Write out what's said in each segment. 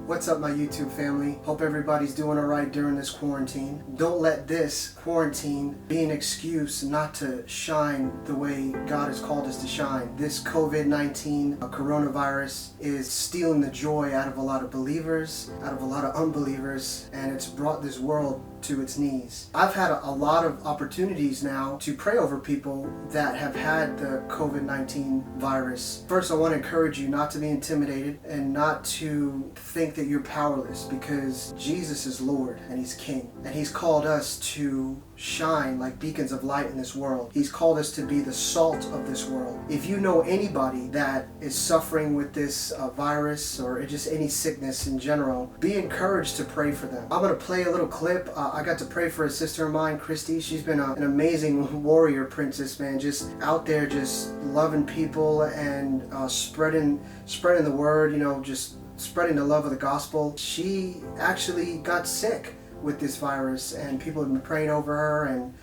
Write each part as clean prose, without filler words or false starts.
What's up, my YouTube family? Hope everybody's doing alright during this quarantine. Don't let this quarantine be an excuse not to shine the way God has called us to shine. This COVID-19 coronavirus is stealing the joy out of a lot of believers, out of a lot of unbelievers, and it's brought this world to its knees. I've had a lot of opportunities now to pray over people that have had the COVID-19 virus. First, I want to encourage you not to be intimidated and not to think that you're powerless, because Jesus is Lord and He's King, and He's called us to shine like beacons of light in this world. He's called us to be the salt of this world. If you know anybody that is suffering with this virus or just any sickness in general, be encouraged to pray for them. I'm going to play a little clip. I got to pray for a sister of mine, Christy. She's been an amazing warrior princess, man, just out there just loving people and spreading the word, just spreading the love of the gospel. She actually got sick with this virus, and people have been praying over her, and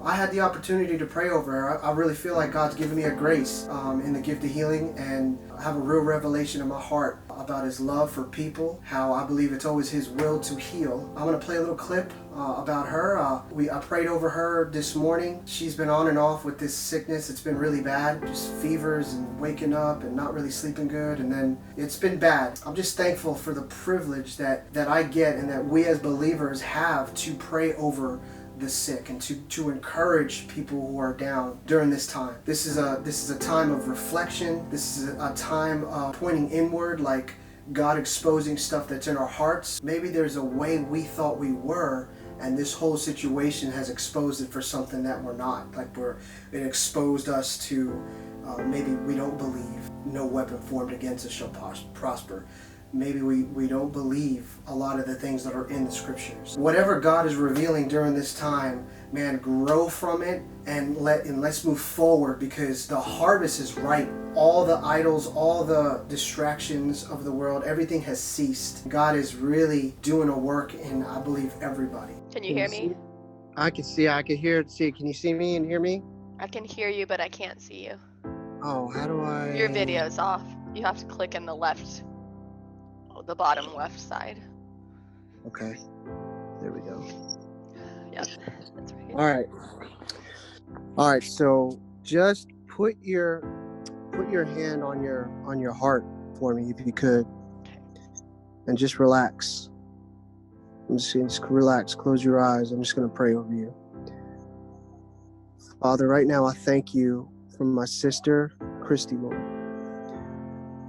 I had the opportunity to pray over her. I really feel like God's given me a grace in the gift of healing, and I have a real revelation in my heart about His love for people, how I believe it's always His will to heal. I'm going to play a little clip about her. I prayed over her this morning. She's been on and off with this sickness. It's been really bad, just fevers and waking up and not really sleeping good, and then it's been bad. I'm just thankful for the privilege that I get and that we as believers have to pray over the sick and to encourage people who are down during this time. This is a time of reflection. This is a time of pointing inward, like God exposing stuff that's in our hearts. Maybe there's a way we thought we were, and this whole situation has exposed it for something that we're not. Like it exposed us to maybe we don't believe no weapon formed against us shall prosper. Maybe we don't believe a lot of the things that are in the scriptures. Whatever God is revealing during this time, man, grow from it and let's move forward, because the harvest is ripe. All the idols, all the distractions of the world, everything has ceased. God is really doing a work in, I believe, everybody. Can you hear me? I can see, I can hear, see. Can you see me and hear me? I can hear you, but I can't see you. Oh, how do I? Your video's off. You have to click in the bottom left side. Okay, there we go. Yep, that's right. All right. So just put your hand on your heart for me, if you could, and just relax. Just relax. Close your eyes. I'm just going to pray over you. Father, right now I thank you for my sister, Christy, Lord.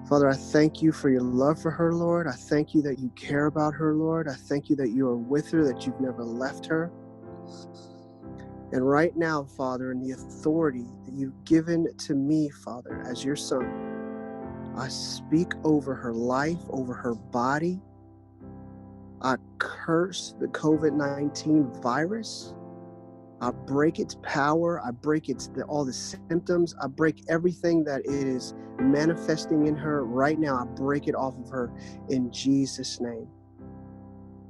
Father, I thank you for your love for her, Lord. I thank you that you care about her, Lord. I thank you that you are with her, that you've never left her. And right now, Father, in the authority that you've given to me, Father, as your son, I speak over her life, over her body. I curse the COVID-19 virus. I break its power. I break all the symptoms. I break everything that it is manifesting in her right now. I break it off of her in Jesus' name.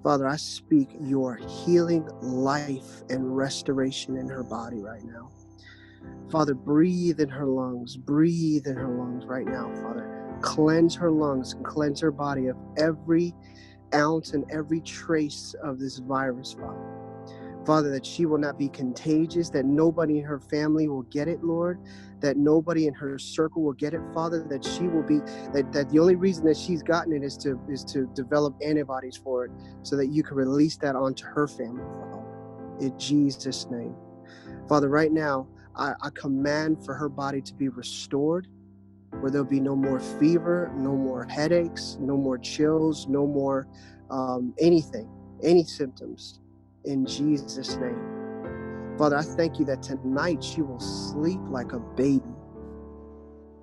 Father, I speak your healing life and restoration in her body right now. Father, breathe in her lungs. Breathe in her lungs right now, Father. Cleanse her lungs and cleanse her body of every ounce and every trace of this virus, Father. Father, that she will not be contagious, that nobody in her family will get it, Lord, that nobody in her circle will get it, Father, that she will be, that the only reason that she's gotten it is to develop antibodies for it, so that you can release that onto her family, Father, in Jesus' name. Father, right now, I command for her body to be restored, where there'll be no more fever, no more headaches, no more chills, no more anything, any symptoms. In Jesus' name. Father, I thank you that tonight she will sleep like a baby,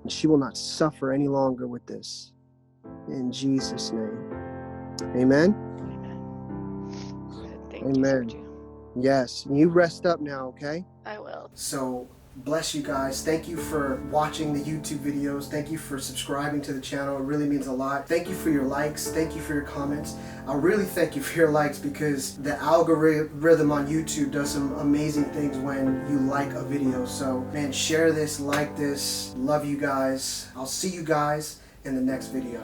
and she will not suffer any longer with this. In Jesus' name. Amen. Thank Amen. You. Yes. You rest up now, okay? I will. So, bless you guys. Thank you for watching the YouTube videos. Thank you for subscribing to the channel. It really means a lot. Thank you for your likes. Thank you for your comments. I really thank you for your likes, because the algorithm on YouTube does some amazing things when you like a video. So, man, share this, like this. Love you guys. I'll see you guys in the next video.